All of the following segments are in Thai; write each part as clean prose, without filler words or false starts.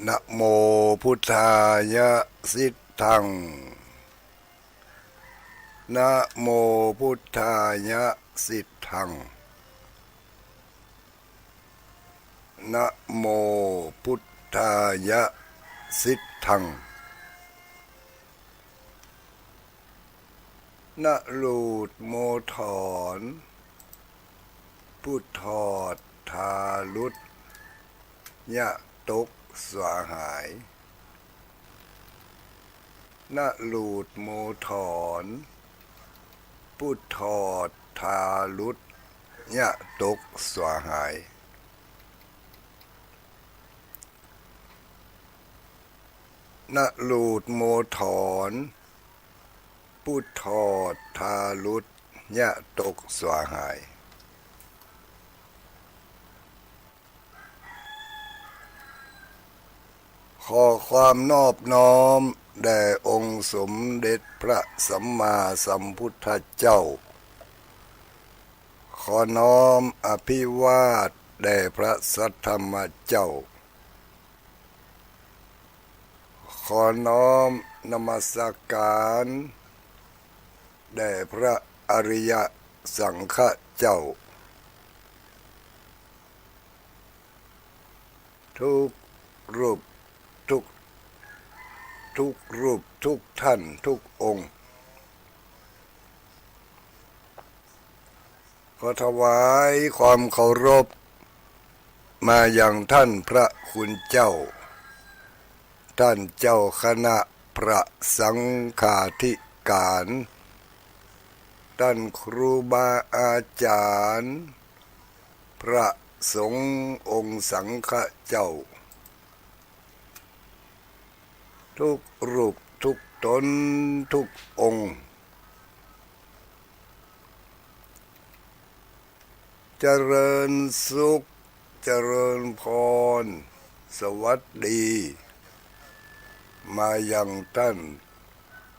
นะโมพุทธายะสิทธังนะโมพุทธายะสิทธังนะโมพุทธายะสิทธังนะลูดโมถอนพุทธอดทาลุดยะตกสวาหายนะลูดโมถอนพุทธอดทาลุดยะตกสวาหายนะลูดโมถอนพุทธอดทาลุดยะตกสวาหายขอความนอบน้อมแด่องค์สมเด็จพระสัมมาสัมพุทธเจ้าขอน้อมอภิวาทแด่พระสัทธรรมเจ้าขอน้อมนมัสการแด่พระอริยสังฆเจ้าทุกรูปทุกรูปทุกท่านทุกองค์ขอถวายความเคารพมาอย่างท่านพระคุณเจ้าท่านเจ้าคณะพระสังฆาธิการท่านครูบาอาจารย์พระสงฆ์องค์สังฆเจ้าทุกรูปทุกตนทุกองค์เจริญสุขเจริญพรสวัสดีมายังท่าน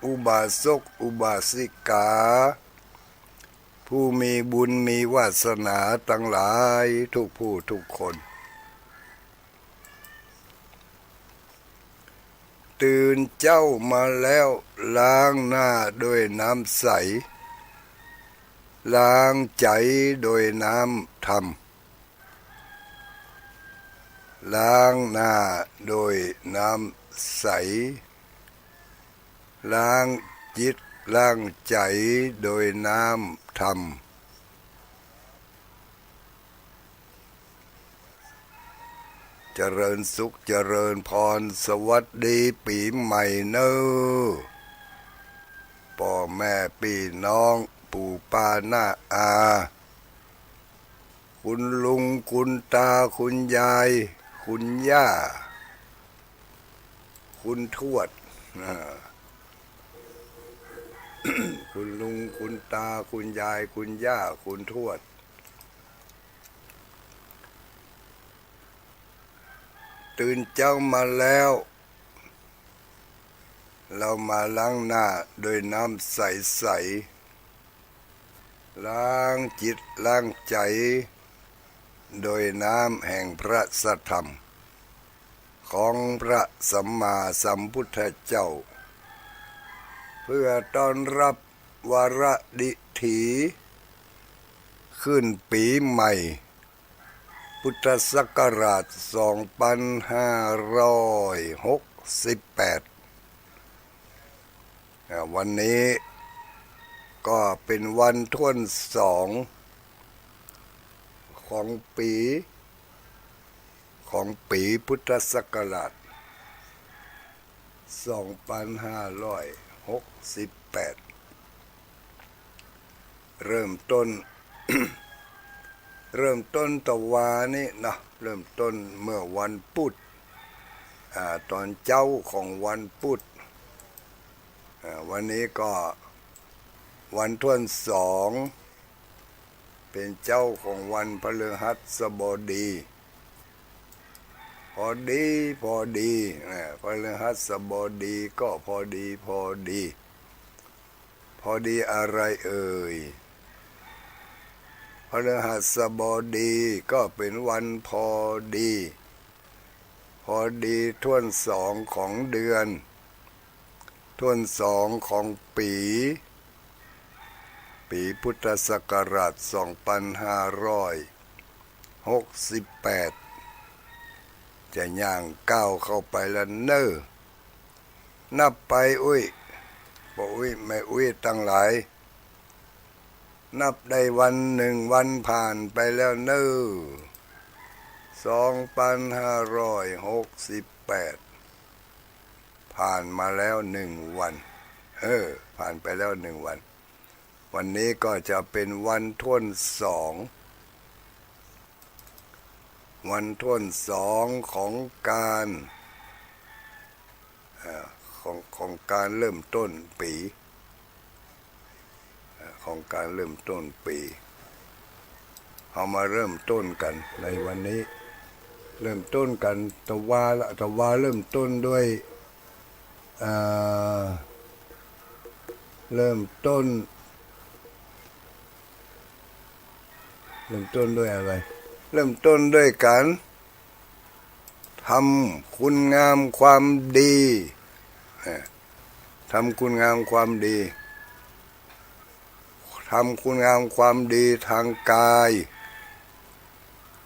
อุบาสกอุบาสิกาผู้มีบุญมีวาสนาทั้งหลายทุกผู้ทุกคนตื่นเจ้ามาแล้วล้างหน้าด้วยน้ำใสล้างใจโดยน้ำธรรมล้างหน้าโดยน้ำใสล้างจิตล้างใจโดยน้ำธรรมเจริญสุขเจริญพรสวัสดีปีใหม่เนอพ่อแม่พี่น้องปู่ป้าน้าอาคุณลุงคุณตาคุณยายคุณย่าคุณทวดคุณลุงคุณตาคุณยายคุณย่าคุณทวดตื่นเจ้ามาแล้วเรามาล้างหน้าโดยน้ำใสๆล้างจิตล้างใจโดยน้ำแห่งพระสัทธรรมของพระสัมมาสัมพุทธเจ้าเพื่อต้อนรับวาระดิถีขึ้นปีใหม่พุทธศักราช2568วันนี้ก็เป็นวันท้วนสองของปีพุทธศักราช2568เริ่มต้น ตะวานี่นะเริ่มต้นเมื่อวันพุธตอนเจ้าของวันพุธวันนี้ก็วันท้วนสองเป็นเจ้าของวันพฤหัสบดีพอดีพฤหัสบดีก็พอดีอะไรเอ่ยพฤหัสบดีก็เป็นวันพอดี พอดีท่วนสองของเดือนท่วนสองของปีพุทธศักราช2568จะย่างก้าวเข้าไปแล้วเน้อนับไปบ่ไม่ตั้งหลายนับได้วันหนึ่งวันผ่านไปแล้วเน้อ2568ผ่านมาแล้ว1 วันผ่านไปแล้ว1 วันวันนี้ก็จะเป็นวันท่วนสองของการของการเริ่มต้นปีของการเริ่มต้นปีเอามาเริ่มต้นกันในวันนี้เริ่มต้นกันตะวาเริ่มต้นด้วยเริ่มต้นด้วยอะไรเริ่มต้นด้วยการทำคุณงามความดีทำคุณงามความดีทำคุณงามความดีทางกาย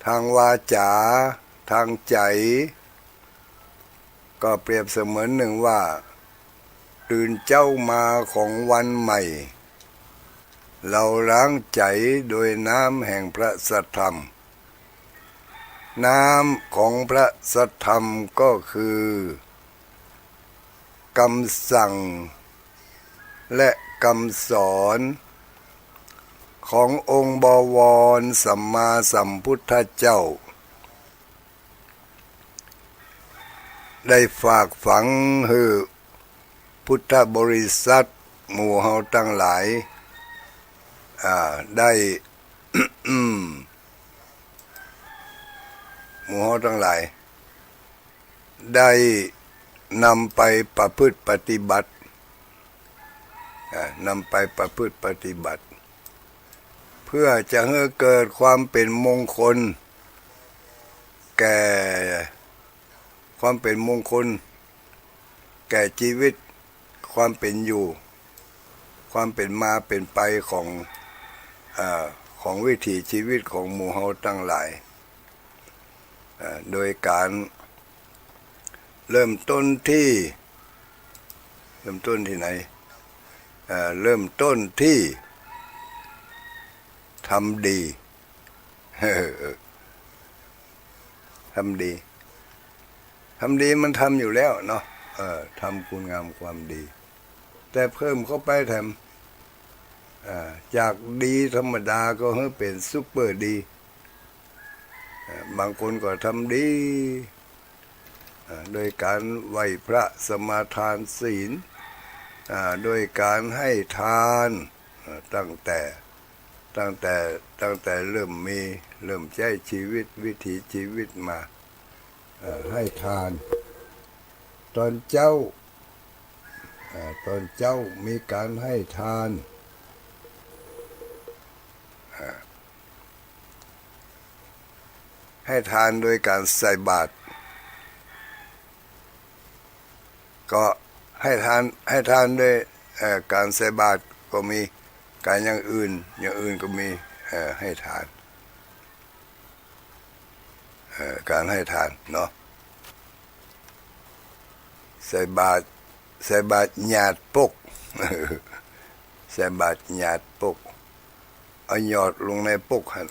ทางวาจาทางใจก็เปรียบเสมือนหนึ่งว่าตื่นเจ้ามาของวันใหม่เราล้างใจโดยน้ำแห่งพระสัทธรรมน้ำของพระสัทธรรมก็คือคำสั่งและคำสอนขององค์บวรสัมมาสัมพุทธเจ้าได้ฝากฝังให้พุทธบริษัทหมู่เฮาทั้งหลายได้ หมู่เฮาทั้งหลายได้นำไปประพฤติปฏิบัติเพื่อจะให้เกิดความเป็นมงคลแก่ชีวิตความเป็นอยู่ความเป็นมาเป็นไปของวิถีชีวิตของหมู่เฮาทั้งหลายโดยการเริ่มต้นที่ไหนเริ่มต้นที่ทำดีทำดีมันทำอยู่แล้วเนาะทำคุณงามความดีแต่เพิ่มเข้าไปแถมจากดีธรรมดาก็ให้เป็นซุปเปอร์ดีบางคนก็ทำดีโดยการไหว้พระสมาทานศีลโดยการให้ทานตั้งแต่เริ่มใช้ชีวิตวิถีชีวิตมาให้ทานตอนเจ้ามีการให้ทานโดยการใส่บาตรก็ให้ทานด้วยการใส่บาตรก็มีการอย่างอื่นก็มีให้ทานการให้ทานเนาะใส่บาตรหยาดปกใส่บาตรหยาดปกเอาหยอดลงในปกหั่น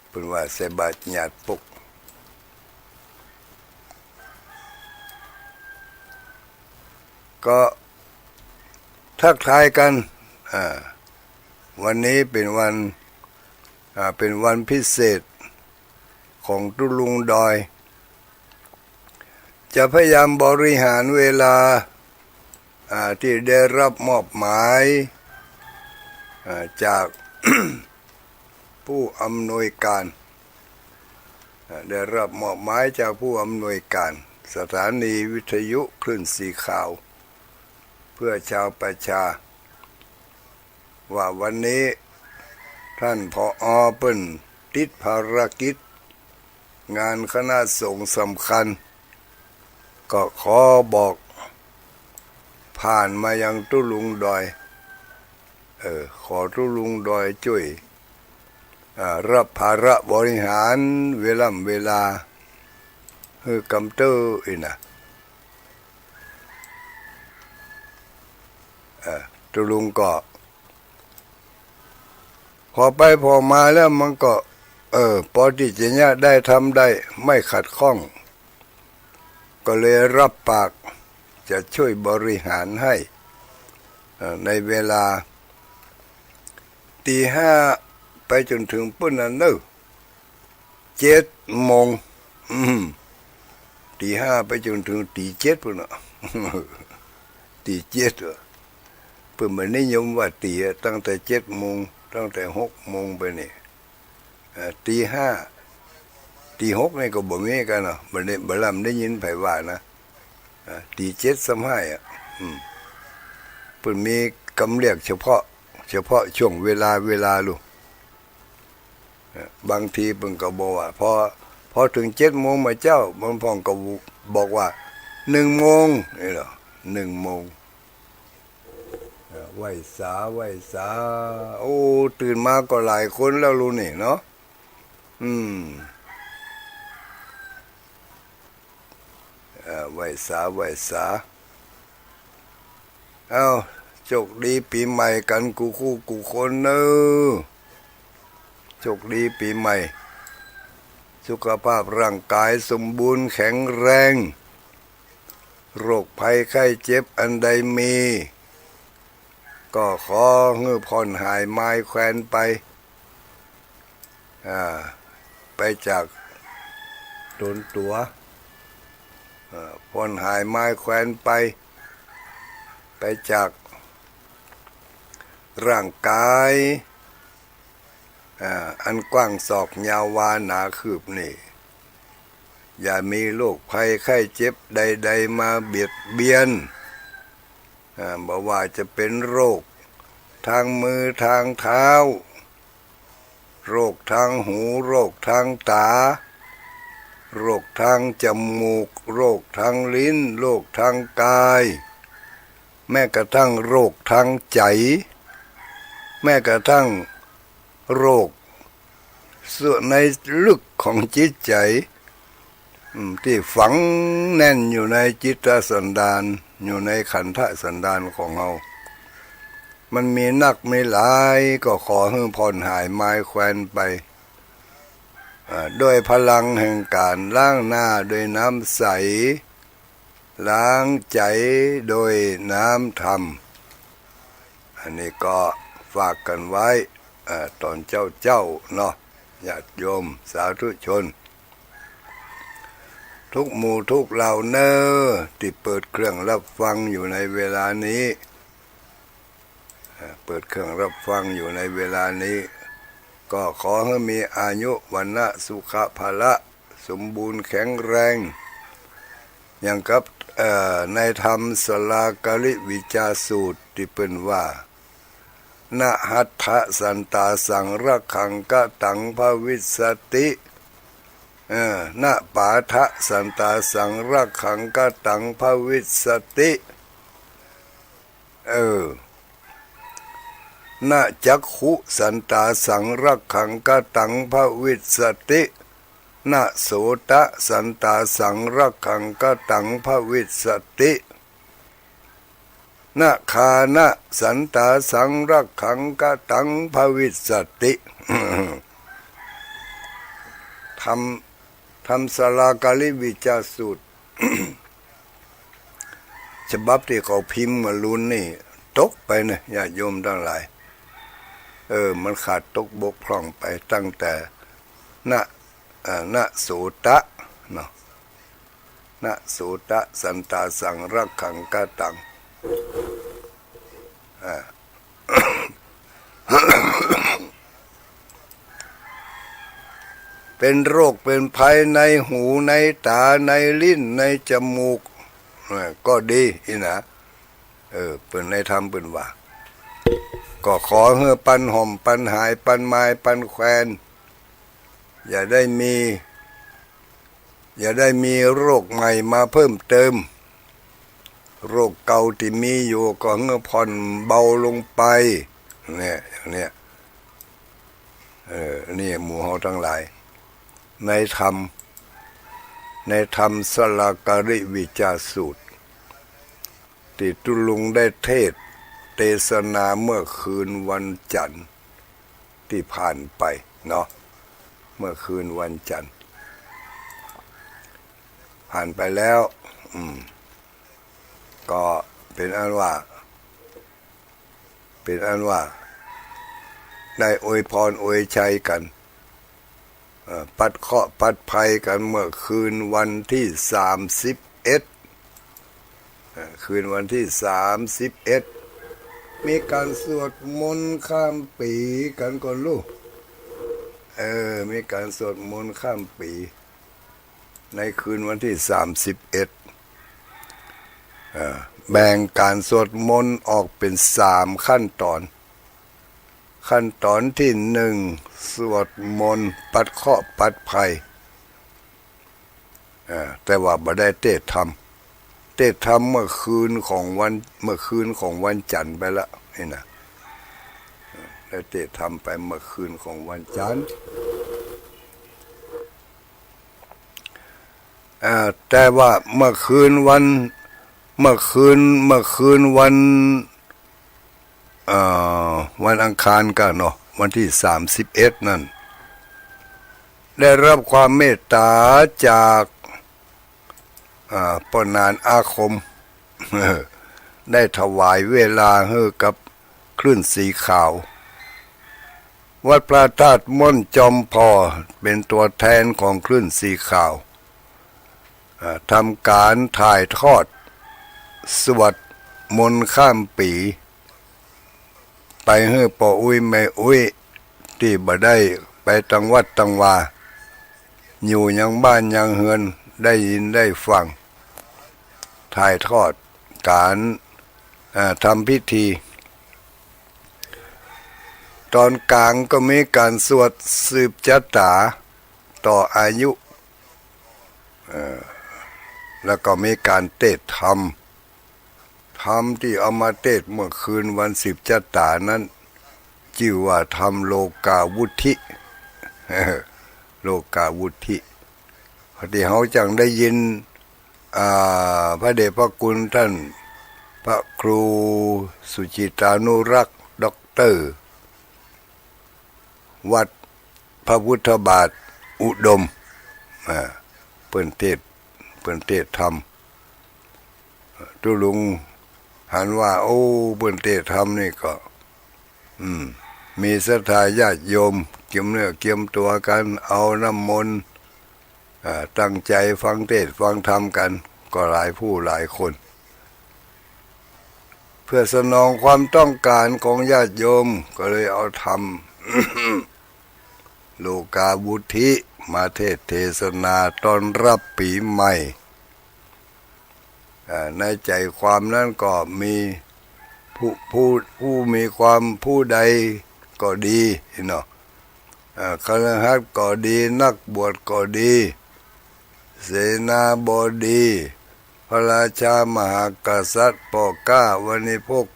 เป็นว่าใส่บาตรหยาดปกก็ทักทายกันวันนี้เป็นวันพิเศษของตุลุงดอยจะพยายามบริหารเวลาที่ได้รับมอบหมายจาก ผู้อำนวยการได้รับมอบหมายจากผู้อำนวยการสถานีวิทยุคลื่นสีขาวเพื่อชาวประชาว่าวันนี้ท่านผอ.เปิ้นติดภารกิจ งานคณะสงฆ์สำคัญก็ขอบอกผ่านมายังตุลุงดอยขอตุลุงดอยช่วยรับภาระบริหารเวลาคือกำเตอร์อีนะตุลุงก็พอไปพอมาแล้วมันก็พอที่จะเนี่ยได้ทำได้ไม่ขัดข้องก็เลยรับปากจะช่วยบริหารให้ในเวลาตี 5ไปจนถึงปุ่นนั้นเนอะ7 โมงตี 5ไปจนถึงตี 7ปุ่นน่ะตี 7เพิ่นมันนิยมว่าตีตั้งแต่7 โมงตั้งแต่6 โมงไปนี่ตี 5ตี 6นี่ก็บ่มีกันเนาะบ่ลำได้ยินไผว่านะตี 7ซ้ำให้เพิ่นมีกำเรียกเฉพาะช่วงเวลาลูกบางทีเพิ่นก็บอกว่าพอถึง7 โมงมาเจ้าบางพ่องก็บอกว่า1 โมงนี่เหรอ1 โมงไหว้สาโอ้ตื่นมาก็หลายคนแล้วลูกนี่เนาะไหว้สาเอาโชคดีปีใหม่กันกูคนเนอะโชคดีปีใหม่สุขภาพร่างกายสมบูรณ์แข็งแรงโรคภัยไข้เจ็บอันใดมีก็ขอให้ผ่อนหายไม้แควนไปจากโดนตัวผ่อนหายไม้แควนไปจากร่างกายอันกว้างศอกยาววาหนาคืบนี่อย่ามีโรคภัยไข้เจ็บใดๆมาเบียดเบียนบ่ว่าจะเป็นโรคทางมือทางเท้าโรคทางหูโรคทางตาโรคทางจมูกโรคทางลิ้นโรคทางกายแม้กระทั่งโรคทางใจแม้กระทั่งโรคส่วนในลึกของจิตใจที่ฝังแน่นอยู่ในจิตสันดานอยู่ในขันธสันดานของเรามันมีนักไม่หลายก็ขอให้ผ่อนหายไม้แควนไปด้วยพลังแห่งการล้างหน้าด้วยน้ำใสล้างใจโดยน้ำธรรมอันนี้ก็ฝากกันไว้ตอนเจ้าเนาะญาติโยมสาธุชนทุกหมู่ทุกเหล่าเนอที่เปิดเครื่องรับฟังอยู่ในเวลานี้เปิดเครื่องรับฟังอยู่ในเวลานี้ก็ขอให้มีอายุวันนะสุขภาละสมบูรณ์แข็งแรงอย่างกับในธรรมสลากลิวิจาสูตรที่เป็นว่านะหัตถะสันตาสังรักขังกะตังภวิสสตินะปาทะสันตาสังรักขังกะตังภวิสสตินะจักขุสันตาสังรักขังกะตังภวิสสตินะโสตะสันตาสังรักขังกะตังภวิสสตินะคานะสันตาสังรักขังกะตังภวิสสติทำสลากาลิวิจาสูตร ฉบับที่เขาพิมพ์มาลุ้นนี่ตกไปนะญาติโยมทั้งหลายมันขาดตกบกพร่องไปตั้งแต่นะโสตะเนาะนะโสตะสันตาสังรักขังกะตังเป็นโรคเป็นภัยในหูในตาในลิ้นในจมูกก็ดีอีนะเป็นในธรรมเป็นว่าก็ขอให้ปันห่มปันหายปันไม้ปันแควนอย่าได้มี อย่าได้มีโรคใหม่มาเพิ่มเติมโรคเก่าที่มีอยู่ก็เงือผ่อนเบาลงไปเนี่ยอย่างเนี้ยนี่หมู่เฮาทั้งหลายในธรรมสลากริวิจาสูตรที่ตุลุงได้เทศเทศนาเมื่อคืนวันจันทร์ที่ผ่านไปเนาะเมื่อคืนวันจันทร์ผ่านไปแล้วก็เป็นอันว่าได้อวยพรอวยชัยกันปัดเคราะห์ปัดภัยกันเมื่อคืนวันที่31คืนวันที่31มีการสวดมนต์ข้ามปีกันก่อนลูกมีการสวดมนต์ข้ามปีในคืนวันที่31แบ่งการสวดมนต์ออกเป็น3ขั้นตอนที่1สวดมนต์ปัดเคราะห์ปัดภัยแต่ว่าบ่ได้เทศธรรมเมื่อคืนของวันจันทร์ไปละนี่นะได้เทศธรรมไปเมื่อคืนของวันจันทร์แต่ว่าเมื่อคืนวันอังคารกันเนาะวันที่31นั่นได้รับความเมตตาจากปนานอาคมได้ถวายเวลาให้กับคลื่นสีขาววัดพระธาตุม่อนจอมพอเป็นตัวแทนของคลื่นสีขาวทำการถ่ายทอดสวดมนต์ข้ามปีไปให้ป่ออุ้ยแม่อุ้ยที่บ่ได้ไปตังวัดตังวาอยู่ยังบ้านยังเฮือนได้ยินได้ฟังถ่ายทอดการทำพิธีตอนกลางก็มีการสวดสืบชะตาต่ออายุแล้วก็มีการเทศธรรมที่เอามาเทศเมื่อคืนวันสืบชะตานั้นชื่อว่าธรรมโลกาวุธิโลกาวุธิที่เขาจังได้ยินพระเดชพระคุณท่านพระครูสุจิตานุรักษ์ด็อกเตอร์วัดพระพุทธบาทอุดมเปิ้นเทศธรรมตุลุงหันว่าโอ้เปิ้นเทศธรรมนี่ก็มีศรัทธาญาติโยมเกี่ยมเนื้อเกี่ยมตัวกันเอาน้ำมนต์ตั้งใจฟังเทศฟังธรรมกันก็หลายผู้หลายคนเพื่อสนองความต้องการของญาติโยมก็เลยเอาธรรม โลกาวุธิมาเทศนาต้อนรับปีใหม่ในใจความนั้นก็มีผู้มีความผู้ใดก็ดีเนาะคฤหัสถ์ก็ดีนักบวชก็ดีเสนาบดีพระราชามหากษัตริย์ปก้าวณิพก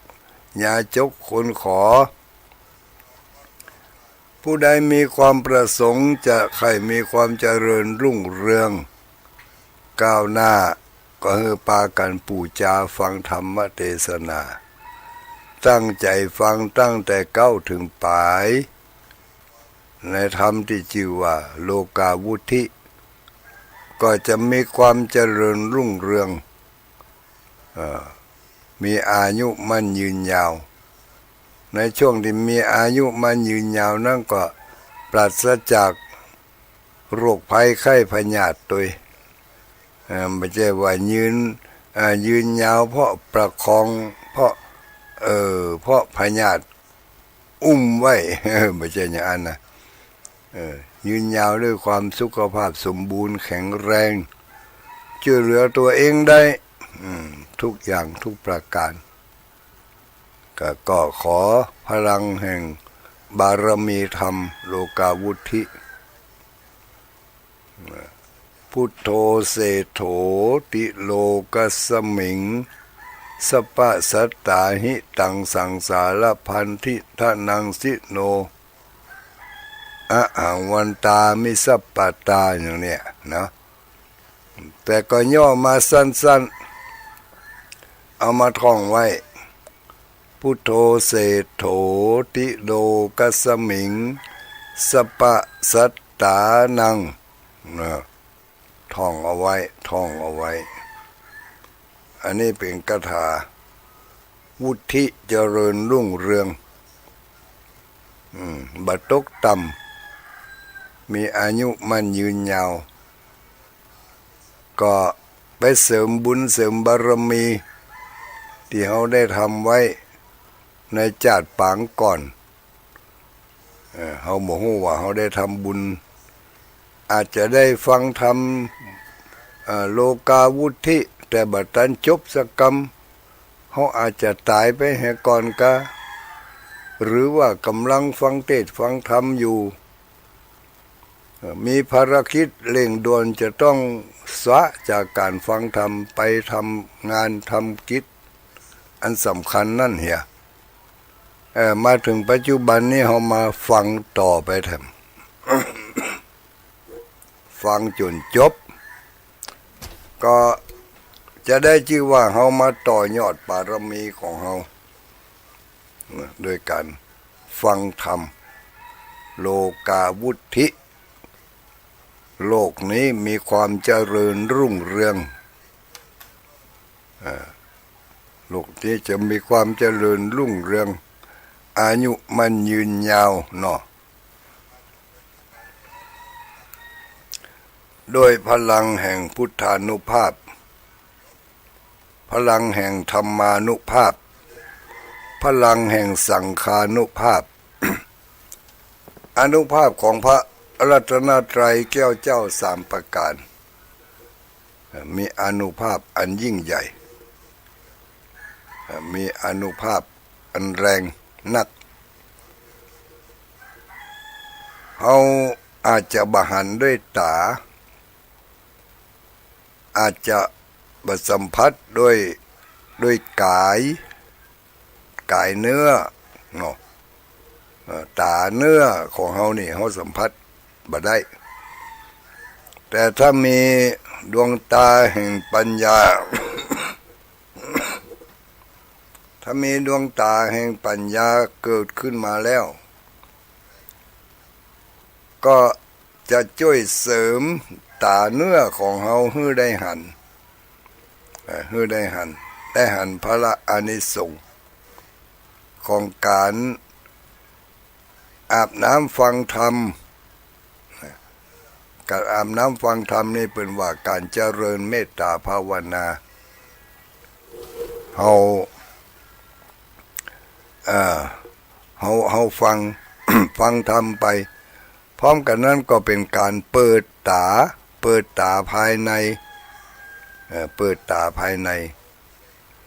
ญาจกคนขอผู้ใดมีความประสงค์จะใครมีความเจริญรุ่งเรืองก้าวหน้าก็ให้ปากันปูจาฟังธรรมเทศนาตั้งใจฟังตั้งแต่เก้าถึงปลายในธรรมที่ชื่อว่าโลกาวุธิก็จะมีความเจริญรุ่งเรืองมีอายุมั่นยืนยาวในช่วงที่มีอายุมั่นยืนยาวนั่นก็ปราศจากโรคภัยไข้พยาธิตัวไม่ใช่ว่ายืนยาวเพราะประคองเพราะพยาธิอุ้มไว้ไม่ใช่อย่างนั้นนะยืนยาวด้วยความสุขภาพสมบูรณ์แข็งแรงช่วยเหลือตัวเองได้ทุกอย่างทุกประการก็ขอพลังแห่งบารมีธรรมโลกาวุธิผ พุทโธเสโถติโลกัสสมิงสปะสัตตาหิตังสังสารพันธิทานังสิโนอะหังวันตามิสัปปะตาอย่างเนี้ยนะแต่ก็ย่อมาสั้นๆเอามาท่องไว้พุทโธเสโถติโลกัสสมิงสปะสัตตานังนะท่องเอาไว้ท่องเอาไว้อันนี้เป็นคาถาวุฒิเจริญรุ่งเรืองบัดตกต่ำมีอายุมันยืนยาวก็ไปเสริมบุญเสริมบารมีที่เขาได้ทำไว้ในชาติปางก่อนเขาบอกว่าเขาได้ทำบุญอาจจะได้ฟังธรรมโลกาวุฒิแต่บัดนั้นจบสกรรมเขาอาจจะตายไปให้ก่อนกะหรือว่ากำลังฟังเทศน์ฟังธรรมอยู่มีภารกิจเร่งด่วนจะต้องสละจากการฟังธรรมไปทำงานทำกิจอันสำคัญนั่นเหียมาถึงปัจจุบันนี้เขามาฟังต่อไปทำ ฟังจนจบก็จะได้ชื่อว่าเขามาต่อยอดบารมีของเขาโดยการฟังธรรมโลกาวุฒิโลกนี้มีความเจริญรุ่งเรืองโลกนี้จะมีความเจริญรุ่งเรืองอายุมันยืนยาวเนาะโดยพลังแห่งพุทธานุภาพพลังแห่งธรรมานุภาพพลังแห่งสังฆานุภาพ อนุภาพของพระรัตนตรัยแก้วเจ้าสามประการมีอนุภาพอันยิ่งใหญ่มีอนุภาพอันแรงนักเขาอาจจะบหันด้วยตาอาจจะบัสัมผัสด้วยกายเนื้อเนาะตาเนื้อของเขานี่เขาสัมผัสบ่ได้แต่ถ้ามีดวงตาแห่งปัญญา ถ้ามีดวงตาแห่งปัญญาเกิดขึ้นมาแล้วก็จะช่วยเสริมตาเนื้อของเขาให้ได้หันพระอานิสงส์ของการอาบน้ำฟังธรรมการอาบน้ำฟังธรรมนี่เป็นว่าการเจริญเมตตาภาวนาเฮาฟัง ฟังธรรมไปพร้อมกันนั้นก็เป็นการเปิดตาภายใน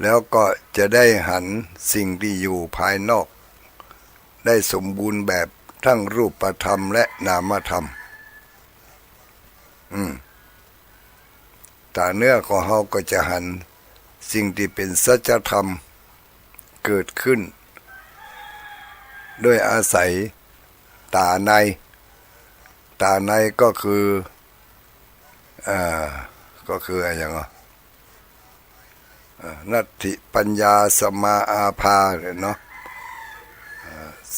แล้วก็จะได้หันสิ่งที่อยู่ภายนอกได้สมบูรณ์แบบทั้งรูปธรรมและนามธรรมตาเนื้อของเขาก็จะหันสิ่งที่เป็นสัจธรรมเกิดขึ้นด้วยอาศัยตาในก็คืออะไรอย่างนัตถิปัญญาสมาอาภาเนาะ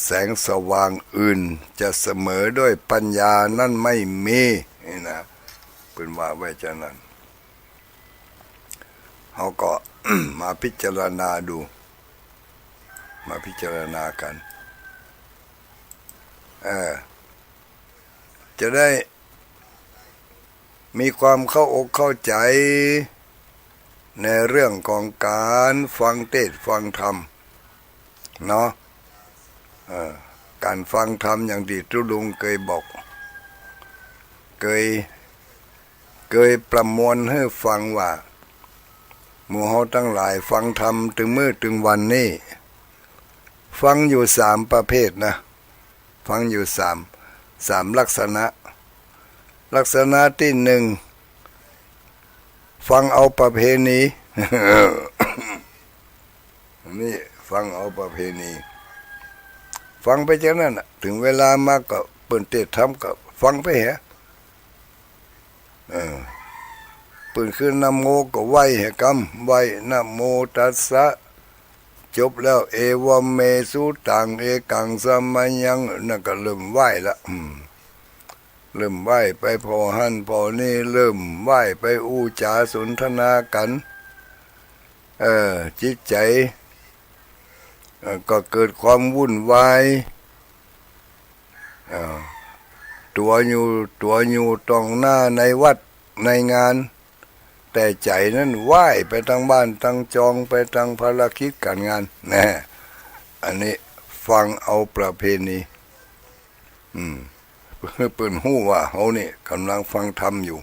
แสงสว่างอื่นจะเสมอด้วยปัญญานั่นไม่มีนี่นะเป็นว่าไว้ฉะนั้นเขาก็ มาพิจารณาดูมาพิจารณากันจะได้มีความเข้าอกเข้าใจในเรื่องของการฟังเทศน์ฟังธรรมเนาะการฟังธรรมอย่างที่ทุลุงเคยบอกเคยประมวลให้ฟังว่าหมู่เฮาทั้งหลายฟังธรรมถึงมื้อถึงวันนี้ฟังอยู่3ประเภทนะฟังอยู่3ลักษณะที่1 ฟังเอาประเพณี นี่ฟังเอาประเพณีฟังไปจากนั้นถึงเวลามาก็เปิ่นเทศทำก็ฟังไปเหรอเปิ่นขึ้นนะโมก็ไหวเหกำไหวนะโมตัสสะจบแล้วเอวเมสุตังเอกังสมัยยังนั่นก็เริ่มไหวละเริ่มไหวไปพอหันพอนี่เริ่มไหวไปอู้จาสนทนากันจิตใจก็เกิดความวุ่นวายตัวอยู่ตรงหน้าในวัดในงานแต่ใจนั้นไหวไปทางบ้านทางจองไปทางภารกิจการงานนะอันนี้ฟังเอาประเพณีเปิ่นหู้ว่าเขานี่กำลังฟังธรรมอยู่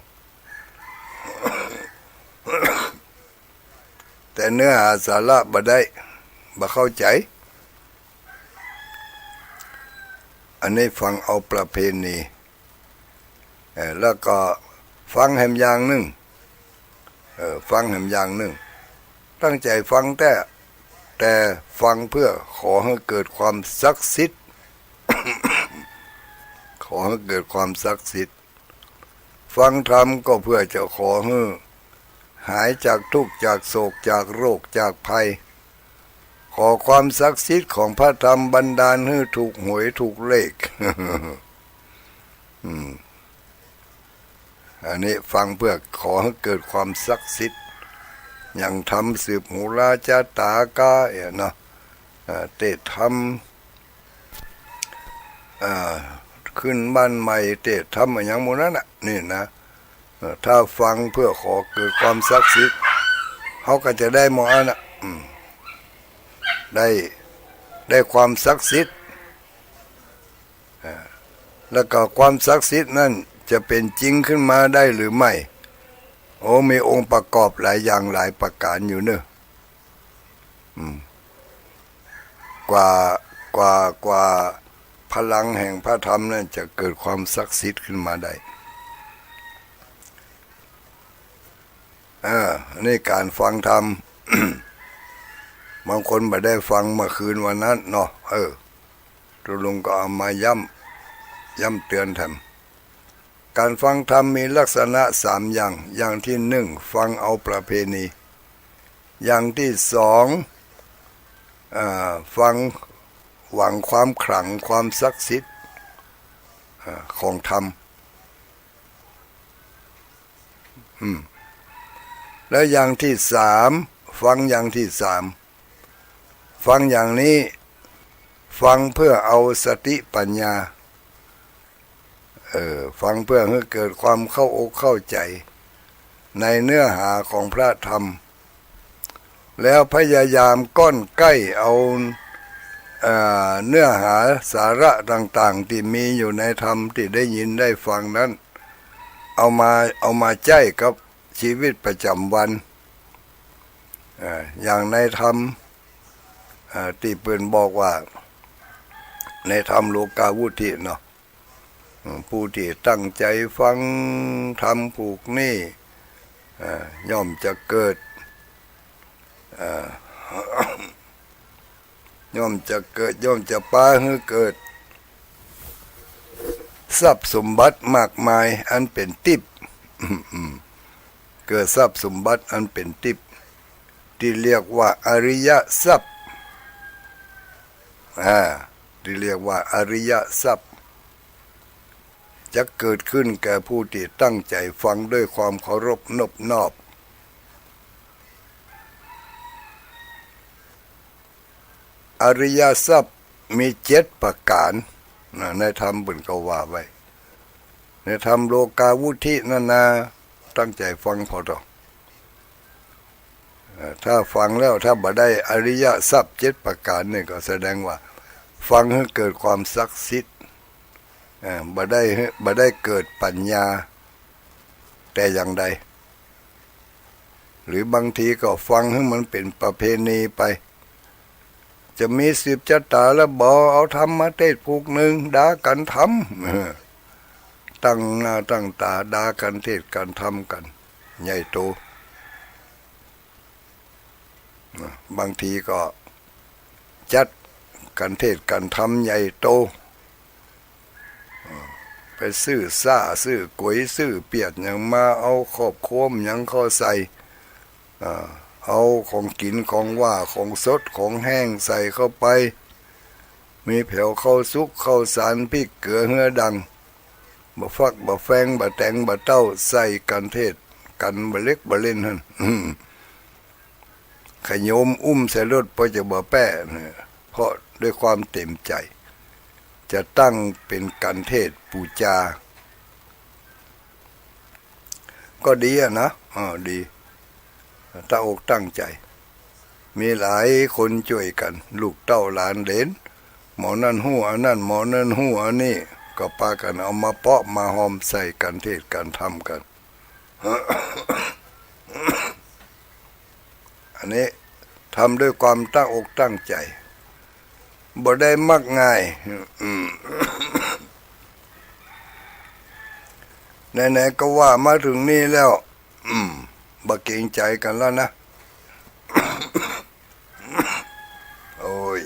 แต่เนื้อหาสาระบ่ได้บ่เข้าใจอันนี้ฟังเอาประเพณีแล้วก็ฟังแหมอย่างหนึ่งฟังแหมอย่างหนึ่งตั้งใจฟังแต่ฟังเพื่อขอให้เกิดความศักดิ์สิทธิ์ ขอให้เกิดความศักดิ์สิทธิ์ฟังธรรมก็เพื่อจะขอให้หายจากทุกข์จากโศกจากโรคจากภัยขอความศักดิ์สิทธิ์ของพระธรรมบันดาลให้ถูกหวยถูกเลข อันนี้ฟังเพื่อขอให้เกิดความศักดิ์สิทธิ์อย่างทำสืบหูราชาตากาเนาะเตะทำขึ้นบ้านใหม่เตะทำอย่างโมนั้นนี่นะถ้าฟังเพื่อขอเกิดความศักดิ์สิทธิ์เขาก็จะได้หมอนะได้ความศักดิ์สิทธิ์แล้วก็ความศักดิ์สิทธิ์นั่นจะเป็นจริงขึ้นมาได้หรือไม่มีองค์ประกอบหลายอย่างหลายประการอยู่เนอะกว่าพลังแห่งพระธรรมนั่นจะเกิดความศักดิ์สิทธิ์ขึ้นมาได้นี่การฟังธรรม บางคนไม่ได้ฟังเมื่อคืนวันนั้นเนาะตุลุงก็เอามาย้ำเตือนท่านการฟังธรรมมีลักษณะ3อย่างอย่างที่1ฟังเอาประเพณีอย่างที่2ฟังหวังความขลังความศักดิ์สิทธิ์ของธรรมแล้วอย่างที่3ฟังอย่างที่3ฟังอย่างนี้ฟังเพื่อเอาสติปัญญาฟังเพื่อให้เกิดความเข้าอกเข้าใจในเนื้อหาของพระธรรมแล้วพยายามก้อนใกล้เอาเนื้อหาสาระต่างๆที่มีอยู่ในธรรมที่ได้ยินได้ฟังนั้นเอามาใช้กับชีวิตประจำวันอย่างในธรรมที่เปิ้นบอกว่าในธรรมโลกาวุธิเนาะผู้ที่ตั้งใจฟังธรรมผูกนี่ย่อมจะเกิดย่อมจะพาให้เกิดทรัพย์สมบัติมากมายอันเป็นทิพย์เกิดทรัพย์สมบัติอันเป็นทิพย์ที่เรียกว่าอริยทรัพย์ที่เรียกว่าอริยทรัพย์จะเกิดขึ้นแก่ผู้ที่ตั้งใจฟังด้วยความเคารพนอบน้อมอริยทรัพย์มี7ประการในธรรมบุญก็ว่าไว้ในธรรมโลกาวุธินานาตั้งใจฟังพอต่อถ้าฟังแล้วถ้าบ่ได้อริยทรัพย์7ประการนี่ก็แสดงว่าฟังให้เกิดความศักดิ์สิทธิ์บ่ได้เกิดปัญญาแต่อย่างใดหรือบางทีก็ฟังให้มันเป็นประเพณีไปจะมี10จัตตาแล้วบ่เอาธรรมมาเทศผูกหนึ่งด่ากันทำตั้งหน้าตั้งตาด่ากันเทศกันทำกันใหญ่โต บางทีก็จัดกันเทศกันทำใหญ่โตไปซื้อซ่าซื้อก๋วยซื้อเปียดอย่างมาเอาขอบโคมอย่างเข้าใส่เอาของกินของว่าของสดของแห้งใส่เข้าไปมีแผ่วข้าวสุกข้าวสารพริกเกลือเหือดังบะฟักบะแฟงบะแตงบะเต้าใส่กันเทศกันบะเล็กบะเล่นหั่นขยมใส่รถพอจะบ่แป้เนี่ยเพราะด้วยความเต็มใจจะตั้งเป็นกันเทศปูจาก็ดีนะดีตั้งอกตั้งใจมีหลายคนช่วยกันลูกเต้าหลานเหลนหมอนั่นหู้อันนั่นหมอนั่นหู้อันนี้ก็ปากันเอามาเปาะมาหอมใส่กันเทศกันทำกัน อันนี้ทำด้วยความตั้งอกตั้งใจบ่ได้มักง่ายไหนๆก็ว่ามาถึงนี่แล้วบ่เกรงใจกันแล้วนะ โอ้ย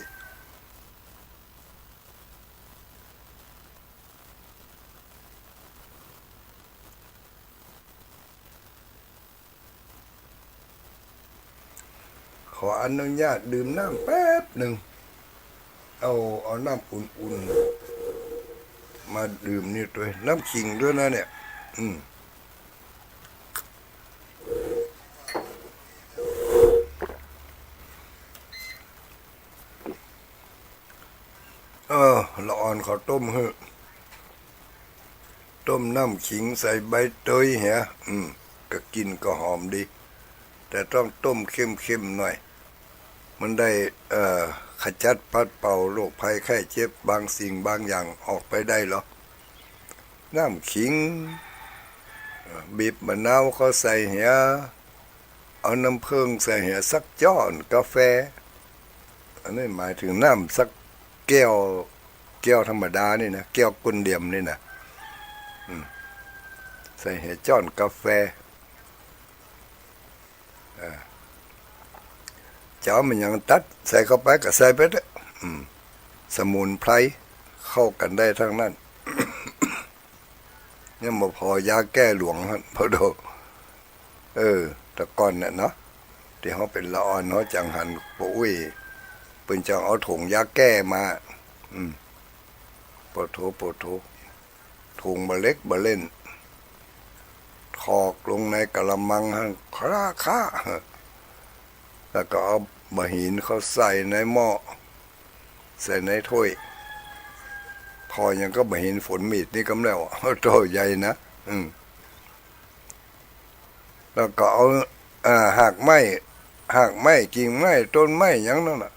ขออนุญาตดื่มน้ำแป๊บหนึ่งเอาน้ำอุ่นๆมาดื่มนี่ด้วยน้ำขิงด้วยนะเนี่ยละอ่อนเขาต้มต้มน้ำขิงใส่ใบเตยเหียก็กินก็หอมดีแต่ต้องต้มเข้มๆหน่อยมันได้ขจัดปัดเป่าโรคภัยไข้เจ็บบางสิ่งบางอย่างออกไปได้หรอน้ำขิงบีบมะนาวเขาใส่เหียเอาน้ำผึ้งใส่เหียสักจ้อนกาแฟอันนี้หมายถึงน้ำสักแก้วธรรมดานี่นะแก้วกุนเดียมนี่นะใส่เหียจ้อนกาแฟเจ้ามันยังตัดใส่เข้าไปก็ใส่ไปเลยสมุนไพรเข้ากันได้ทั้งนั้น ยังบ่พอยาแก้หลวงพอโดแต่ก่อนเนี่ยเนาะที่เขาเป็นละอ่อนเขาจังหันปุ้ยเป็นจังเอาถุงยาแก้มาปวดโถถุงบะเล็กบะเล่นถอกลงในกะละมังค่าแล้วก็เอาบะหินเขาใส่ในหม้อใส่ในถ้วยพอยังก็บะหินฝนมีดนี่กำแล้วโตใหญ่นะแล้วก็เอาหากไม้กิ่งไม้ต้นไม้อย่างนั้นน่ะ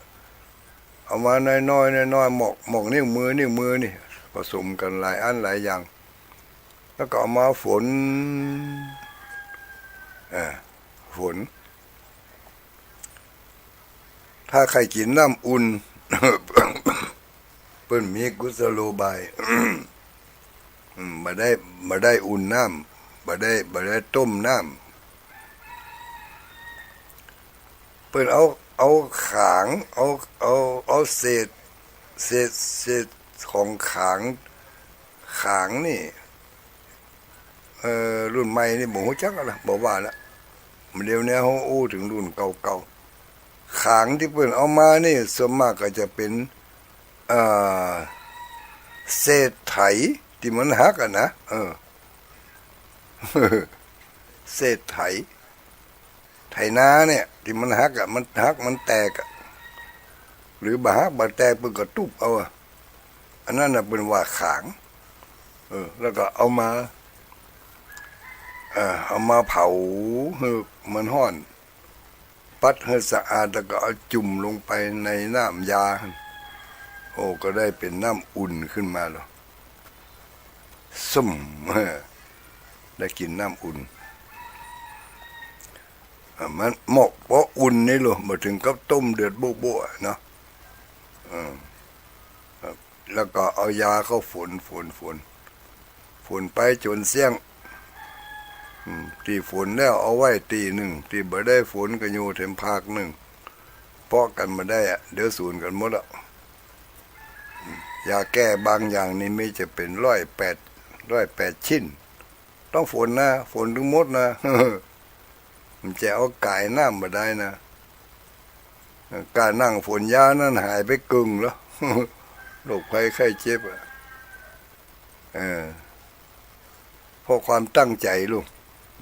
เอามาน้อยหมอกนิ้วมือนี่ผสมกันหลายอันหลายอย่างแล้วก็เอามาฝนถ้าใครกินน้ำอุ่น เปิ้นมีกุศโลบายมาได้อุ่นน้ำมาได้ต้มน้ำเปิ้นเอาขางเอาเศษของขางนี่รุ่นใหม่นี่บ่ฮู้จักล่ะบ่ว่าละเดี๋ยวนี้เฮาอู้ถึงรุ่นเก่าๆขางที่เพิ่นเอามานี่ส่วนมากก็จะเป็นเศษไถที่มันหักนะเศษไถนาเนี่ยที่มันหักมันแตกหรือบะหักบะแตกเพิ่นก็ตุบเอาอันนั้นน่ะเป็นว่าขางแล้วก็เอามาเผาให้มันร้อนปัดให้สะอาดแล้วก็เอาจุ่มลงไปในน้ำยาก็ได้เป็นน้ำอุ่นขึ้นมาแล้วส้มได้กินน้ำอุ่นมันหมกเพราะอุ่นนี่หรอมาถึงกับต้มเดือดโบ๊ะเนาะแล้วก็เอายาเข้าฝนไปจนเสี่ยงตีฝนแล้วเอาไว้ตีหนึ่งตีบ่ได้ฝนก็อยู่เต็มภาคหนึ่ง พาะกันมาได้อะเดี๋ยวสูญกันหมดอ่ะยาแก้บางอย่างนี่ไม่จะเป็น108ชิ้นต้องฝนนะฝนถึงหมดนะ มันจะเอากายน้ำมาได้นะการนั่งฝนยานั่นหายไปกึ่งแล้ว โรคภัยไข้เจ็บอ่ะเพราะความตั้งใจลูก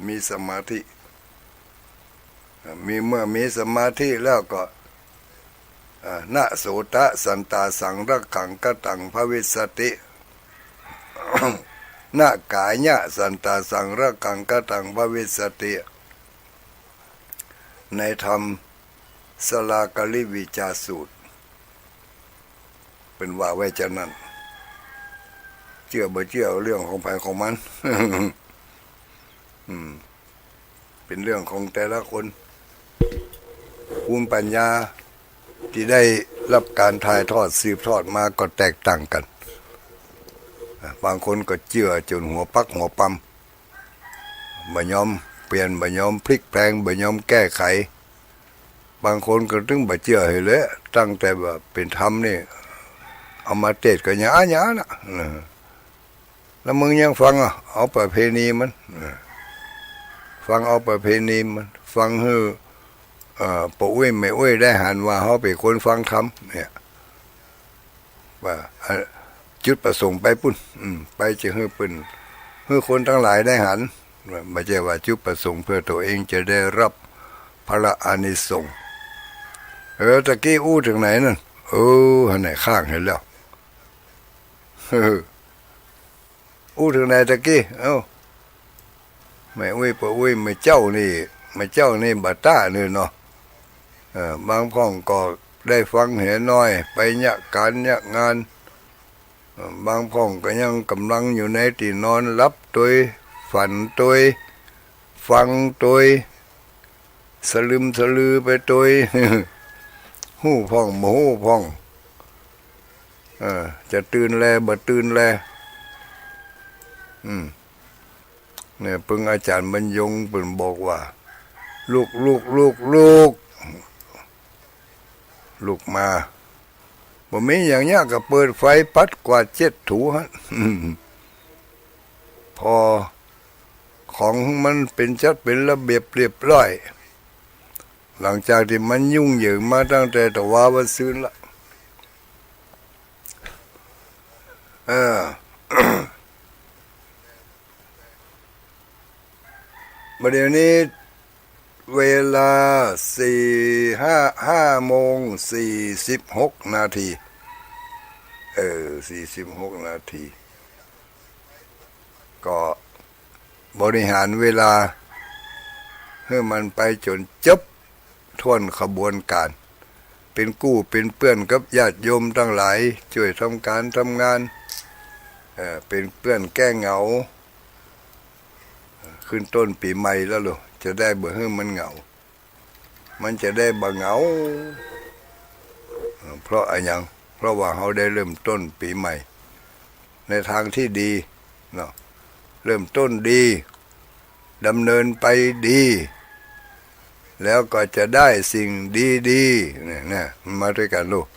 มีสมาธิเมื่อมีสมาธิแล้วก็นะโสตะสันตาสังรักขังกตังภวิสติ นะกายะสันตาสังรักขังกตังภวิสติในธรรมสลากลิวิจาสูตรเป็นว่าไว้จะนั้นเชื่อบ่เชื่อเรื่องของภายของมัน เป็นเรื่องของแต่ละคนภูมิปัญญาที่ได้รับการถ่ายทอดสืบทอดมาก็แตกต่างกันบางคนก็เชื่อจนหัวปักหัวปั๊มบ่ยอมเปลี่ยนบ่ยอมพลิกแปลงบ่ยอมแก้ไขบางคนก็ถึงบ่เชื่อให้เลยตั้งแต่ว่าเป็นธรรมนี่เอามาเทศก็หยาๆนะแล้วมึงยังฟังอ่ะเอาประเพณีมันฟังเอาประเพณีมันฟังให้ปู่อุ้ยแม่อุ้ยได้หันว่าเขาเป็นคนฟังธรรมเนี่ยว่าจุดประสงค์ไปปุ่นไปจะให้ปุ่นให้คนทั้งหลายได้หันไม่ใช่ว่าจุดประสงค์เพื่อตัวเองจะได้รับพระอานิสงส์ตะกี้อู้ถึงไหนนั่นหันไหนข้างเห็นแล้วอู้ถึงไหนตะกี้แม่อุ้ยปู่อุ้ยแม่เจ้านี่บาต้าเนี่ยเนาะบางพ้องก็ได้ฟังเห็นน้อยไปเนี่ยการเนี่ยงานบางพ้องก็ยังกำลังอยู่ในที่นอนรับตัวฝันตัวฟังตัวสลึมสลือไปตัว หู้พ้องโมหู้พ้องจะตื่นแลบ่ตื่นแลเนี่ยเพิ่งอาจารย์บรรยงเพิ่นบอกว่าลูกมาบ่มีอย่างเงี้ยก็เปิดไฟปัดกวาดเช็ดถูฮะ พอของมันเป็นจัดเป็นระเบียบเรียบร้อยหลังจากที่มันยุ่งเหยิงมาตั้งแต่ตะวันซืนละบัดเดี๋ยวนี้เวลา5:46 นาที46 นาทีก็บริหารเวลาให้มันไปจนจบท่วนขบวนการเป็นกู้เป็นเปื้อนกับญาติโยมทั้งหลายช่วยทำการทำงานเป็นเปื้อนแก้เหงาขึ้นต้นปีใหม่แล้วลูกจะได้บ่ให้มันเหงามันจะได้บ่เหงาเพราะอะไรยังเพราะว่าเขาได้เริ่มต้นปีใหม่ในทางที่ดีเนาะเริ่มต้นดีดำเนินไปดีแล้วก็จะได้สิ่งดีๆเนี่ยมาด้วยกันลูก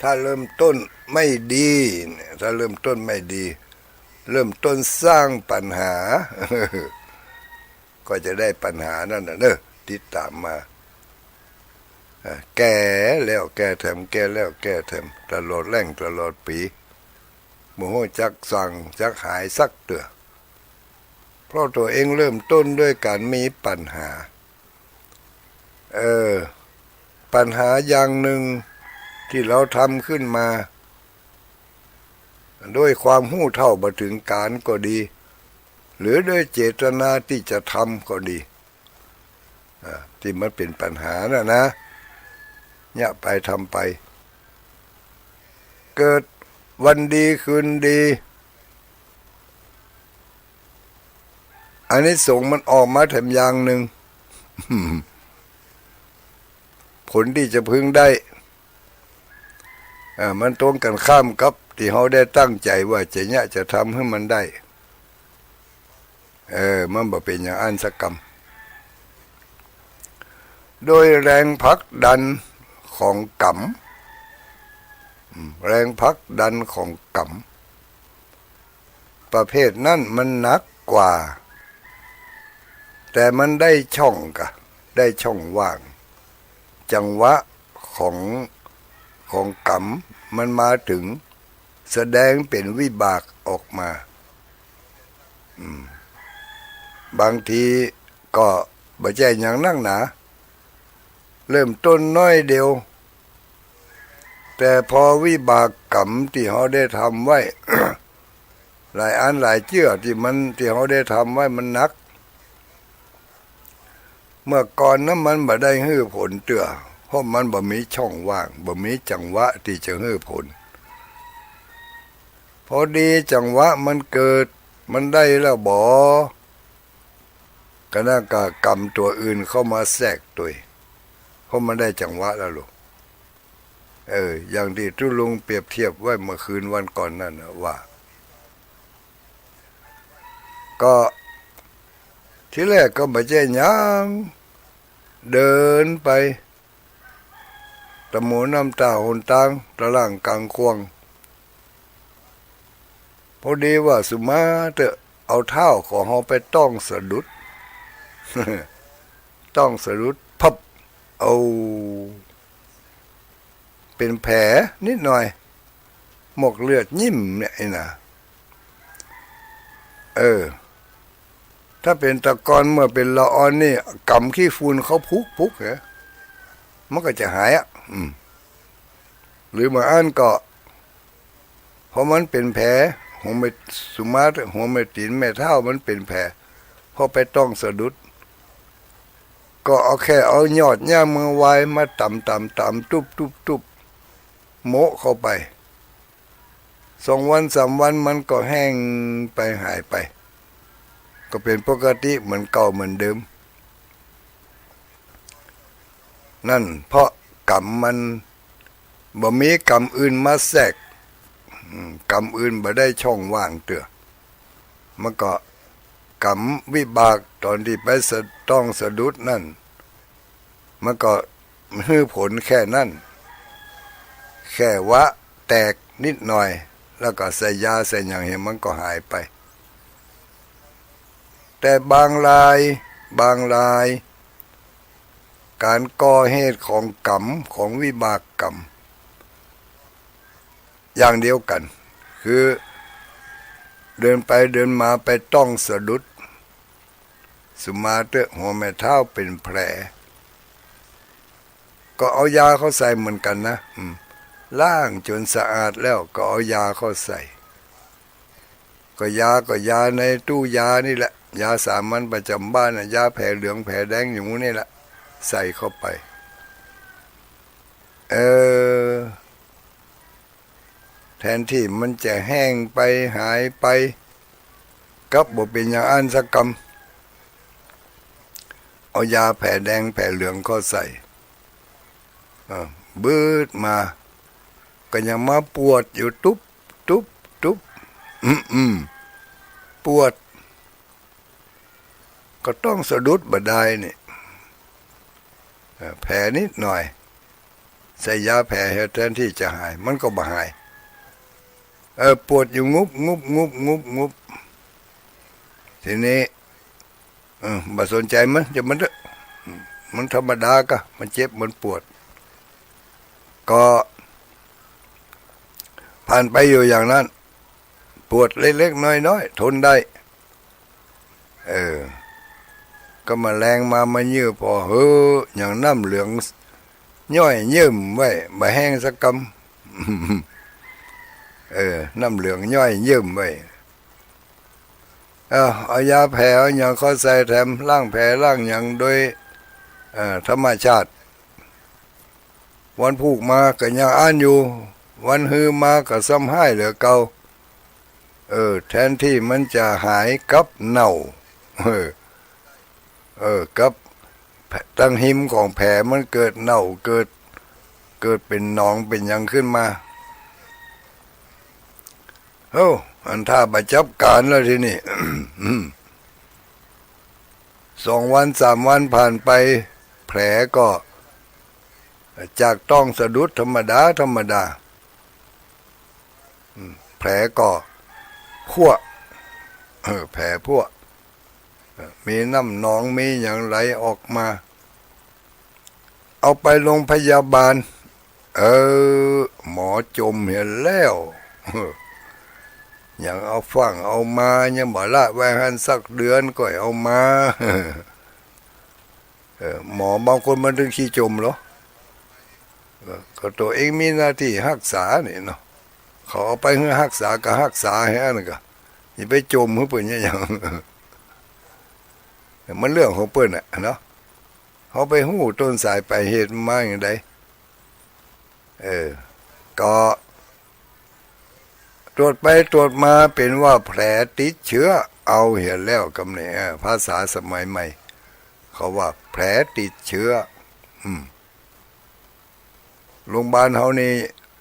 ถ้าเริ่มต้นไม่ดีถ้าเริ่มต้นไม่ดีเริ่มต้นสร้างปัญหา ก็จะได้ปัญหานั่นน่ะเนอะติดตามมาแก่แล้วแก่แถมแก่แล้วแก่แถมตลอดแรงตลอดปีโมโหจักสั่งจักหายสักเตือเพราะตัวเองเริ่มต้นด้วยการมีปัญหาปัญหาอย่างหนึ่งที่เราทำขึ้นมาด้วยความหู้เท่าบ่ถึงการก็ดีหรือด้วยเจตนาที่จะทำก็ดีที่มันเป็นปัญหานะเนี่ยไปทำไปเกิดวันดีคืนดี อันนี้สงส์มันออกมาแถมอย่างหนึ่ง ผลที่จะพึงได้มันตรงกันข้ามกับที่เขาได้ตั้งใจว่าจะทำให้มันได้มันบ่เป็นอย่างอันสักกรรมโดยแรงผลักดันของกรรมแรงผลักดันของกรรมประเภทนั้นมันหนักกว่าแต่มันได้ช่องได้ช่องว่างจังหวะของกรรมมันมาถึงแสดงเป็นวิบากออกมาบางทีก็บ่ใช่อย่างนักหนาเริ่มต้นน้อยเดียวแต่พอวิบากกรรมที่เขาได้ทำไว้ หลายอันหลายเชื่อที่เขาได้ทำไว้มันหนักเมื่อก่อนนั้นมันบ่ได้ให้ผลเตื้อเพราะมันบ่มีช่องว่างบ่มีจังหวะที่จะให้ผลพอดีจังหวะมันเกิดมันได้แล้วบ่ก็น่ากกรรมตัวอื่นเข้ามาแทรกตัวเพราะมันได้จังหวะแล้วลูกอย่างที่ทุลุงเปรียบเทียบไว้เมื่อคืนวันก่อนนั่นนะว่าก็ที่แรกก็ไม่ใช่ยังเดินไปตะหมูน้ำตาหนตางตะล่างกลางควงพอดีว่าสุมาเตะเอาเท้าของเขาไปต้องสะดุด ต้องสะดุดพับเอาเป็นแผลนิดหน่อยหมกเลือดยิ้มเนี่ยนะถ้าเป็นตะกอนเมื่อเป็นละออนนี่กำขี้ฝุ่นเขาพุกเหรอมันก็จะหายหรือมาอ่านก็เพราะมันเป็นแผลหัวไม่สุมาร์หัวไม่ตีนไม่เท่ามันเป็นแผลพอไปต้องสะดุดก็เอาแค่เอายอดหญ้ามือไว้มาต่ำตุบโมะเข้าไป2 วัน 3 วันมันก็แห้งไปหายไปก็เป็นปกติเหมือนเก่าเหมือนเดิมนั่นเพราะกรรมมันบ่มีกรรมอื่นมาแทรกกรรมอื่นบ่ได้ช่องว่างเตื้อมันก็กรรมวิบากตอนที่ไปต้องสะดุดนั่นมันก็ให้ผลแค่นั้นแค่วะแตกนิดหน่อยแล้วก็ใส่ยาใส่อย่างเห็นมันก็หายไปแต่บางรายการก่อเหตุของกรรมของวิบากกรรมอย่างเดียวกันคือเดินไปเดินมาไปต้องสะดุดสุมาเตะหัวแม่เท้าเป็นแผลก็เอายาเข้าใส่เหมือนกันนะล้างจนสะอาดแล้วก็เอายาเข้าใส่ก็ยาในตู้ยานี่แหละยาสามัญประจำบ้านยาแผลเหลืองแผลแดงอย่างนี้แหละใส่เข้าไปแทนที่มันจะแห้งไปหายไปกับบ่เป็นอย่างอันสักกรรมเอายาแผลแดงแผลเหลืองเข้าใส่บืดมาก็ยังมาปวดอยู่ตุ๊บปวดก็ต้องสะดุดบัดได้นี่แผลนิดหน่อยใส่ยาแผลแทนที่จะหายมันก็บ่หายปวดอยู่งุบทีนี้บ่สนใจมันจะมันธรรมดาก็มันเจ็บมันปวดก็ผ่านไปอยู่อย่างนั้นปวดเล็กๆน้อยๆทนได้ก็มาแรงมาเยือพออย่างน้ำเหลืองย่อยเยิ่มไว้บ่แห้งสักกำ น้ำเหลืองย่อยเยิ่มไว้เอายาแผลเอาอย่างเขาใส่แถมล้างแผลล้างอย่างโดยธรรมชาติวันผูกมาก็ยังอ่านอยู่วันฮือมาก็ซ้ำให้เหลือเก่าแทนที่มันจะหายกับเน่า กับตั้งหิมของแผลมันเกิดเน่าเกิดเป็นหนองเป็นหยังขึ้นมาอันถ้าประจับการแล้วทีนี้ 2 วัน 3 วันผ่านไปแผลก็จากต้องสะดุดธรรมดาแผลก็พั่วแผลพั่วมีน้ำหนองมีอย่างไหลออกมาเอาไปโรงพยาบาลหมอจมเห็นแล้วอย่างเอาฟังเอามายังบ่ละไว้หันสักเดือนก็เอามาหมอบางคนมันถึงขี้จมเหรอก็ตัวเองมีหน้าที่รักษาเนี่ยเนาะเขาเอาไปให้รักษาก็รักษาให้นั่นก็อย่าไปจมให้เปิ้นอย่างมันเรื่องของเปิ้นน่ะเนาะเขาไปหู้ต้นสายไปเหตุมาอย่างใดก็ตรวจไปตรวจมาเป็นว่าแผลติดเชื้อเอาเห็นแล้วกำเนิดภาษาสมัยใหม่เขาว่าแผลติดเชื้อโรงพยาบาลเฮานี่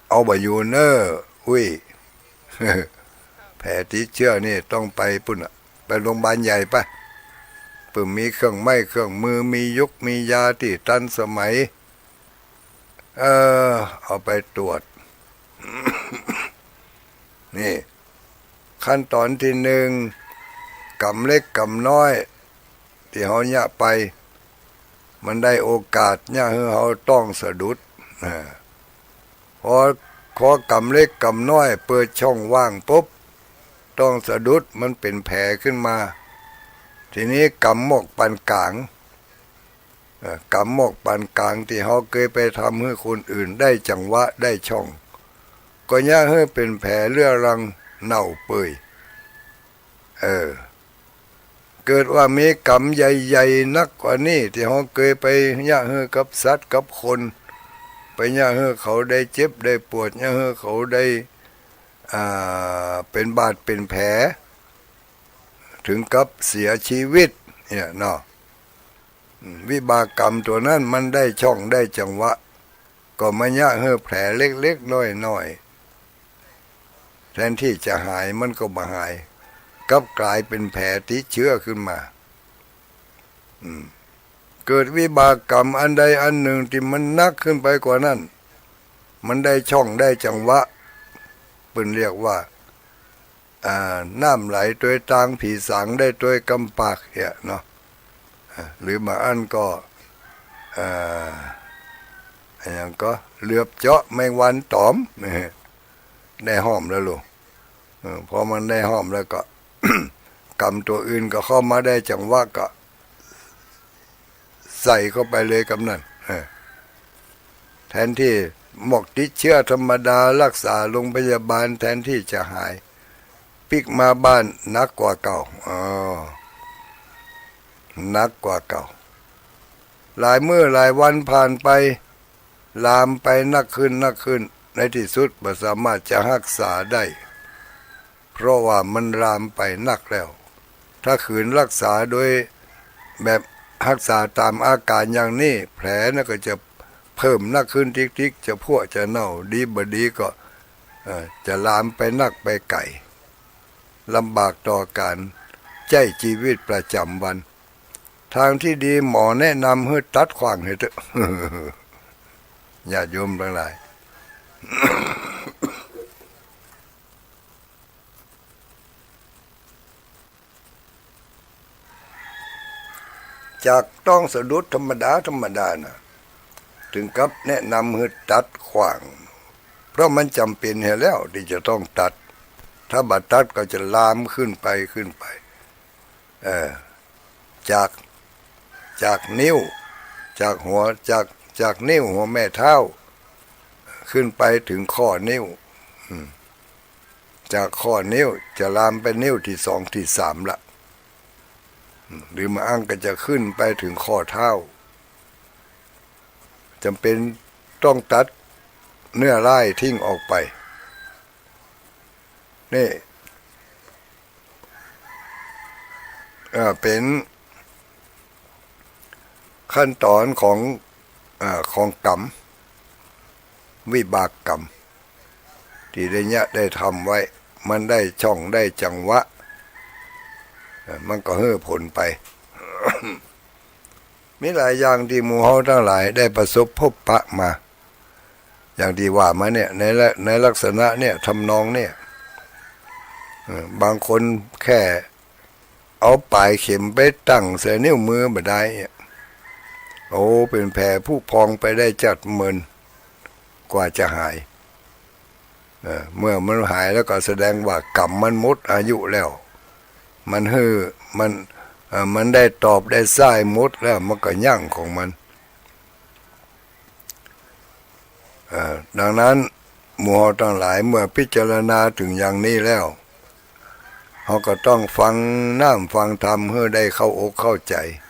เอาบ่อยู่เนออุ้ย แผลติดเชื้อนี่ต้องไปปุ่นไปโรงพยาบาลใหญ่ปะเปิ่มมีเครื่องไม้เครื่องมือมียุกมียาที่ทันสมัยเอาไปตรวจ นี่ขั้นตอนที่หนึ่งกำเล็กกำน้อยที่เฮาเนี่ยไปมันได้โอกาสเนี่ยเฮาต้องสะดุดพอกำเล็กกำน้อยเปิดช่องว่างปุ๊บต้องสะดุดมันเป็นแผลขึ้นมาทีนี้กำหมกปานกลางกำหมกปานกลางที่เฮาเคยไปทำให้คนอื่นได้จังหวะได้ช่องก็ย่าให้เป็นแผลเรื้อรังเน่าเปื่อยเกิดว่ามีกรรมใหญ่ๆนักกว่านี้ที่เขาเคยไปย่าให้กับสัตว์กับคนไปย่าให้เขาได้เจ็บได้ปวดย่าให้เขาได้เป็นบาดเป็นแผลถึงกับเสียชีวิตเนี่ยเนาะวิบากกรรมตัวนั้นมันได้ช่องได้จังหวะก็มาย่าให้แผลเล็กๆน้อยๆแทนที่จะหายมันก็บ่หายกลับกลายเป็นแผลติดเชื้อขึ้นมาเกิดวิบากกรรมอันใดอันหนึ่งที่มันนักขึ้นไปกว่านั้นมันได้ช่องได้จังหวะเป็นเรียกว่าน้ำไหลโดยทางผีสางได้โดยกำปากเนี่ยเนาะหรือมาอันก็อย่างก็เหลือบเจาะแมงวันตอมได้หอมแล้วลูกพอมันได้หอมแล้วก็ กรรมตัวอื่นก็เข้ามาได้จังหวะก็ใส่เข้าไปเลยกำนั้นแทนที่หมกติดเชื้อธรรมดารักษาโรงพยาบาลแทนที่จะหายปิกมาบ้านนักกว่าเก่านักกว่าเก่าหลายมื้อหลายวันผ่านไปลามไปนักขึ้นในที่สุดไม่สามารถจะรักษาได้เพราะว่ามันลามไปนักแล้วถ้าขืนรักษาโดยแบบรักษาตามอาการอย่างนี้แผลน่ะก็จะเพิ่มนักขึ้นทิกๆจะพั่วจะเน่าดีบ่ดีก็จะลามไปนักไปไก่ลำบากต่อการใช้ชีวิตประจำวันทางที่ดีหมอแนะนำให้ตัดขวางให้เถอะ ญาติโยมทั้งหลาย จากต้องสะดุดธรรมดานะถึงกับแนะนำให้ตัดขวางเพราะมันจำเป็นแล้วที่จะต้องตัดถ้าบัดตัดก็จะลามขึ้นไปจากนิ้วจากหัวจากนิ้วหัวแม่เท้าขึ้นไปถึงข้อนิ้วจากข้อนิ้วจะลามไปนิ้วที่2ที่3ละหรือมาอ้างก็จะขึ้นไปถึงข้อเท้าจำเป็นต้องตัดเนื้อร้ายทิ้งออกไปนี่ เป็นขั้นตอนของกรรมวิบากกรรมที่ได้เนี่ยได้ทำไว้มันได้ช่องได้จังหวะมันก็ให้ผลไป มีหลายอย่างที่หมู่เฮาทั้งหลายได้ประสบพบปะมาอย่างที่ว่ามาเนี่ยในลักษณะเนี่ยทำนองเนี่ยบางคนแค่เอาปลายเข็มไปตั้งใส่นิ้วมือบ่ได้โอ้เป็นแผลผู้พองไปได้จัดเมินกว่าจะหายเมื่อมันหายแล้วก็แสดงว่ากรรมมันหมดอายุแล้วมันมันได้ตอบได้สายหมดแล้วมันก็ยั่งของมันดังนั้นหมู่เฮาทั้งหลายเมื่อพิจารณาถึงอย่างนี้แล้วเขาก็ต้องฟังน้ำฟังธรรมเพื่อได้เข้าอกเข้าใจ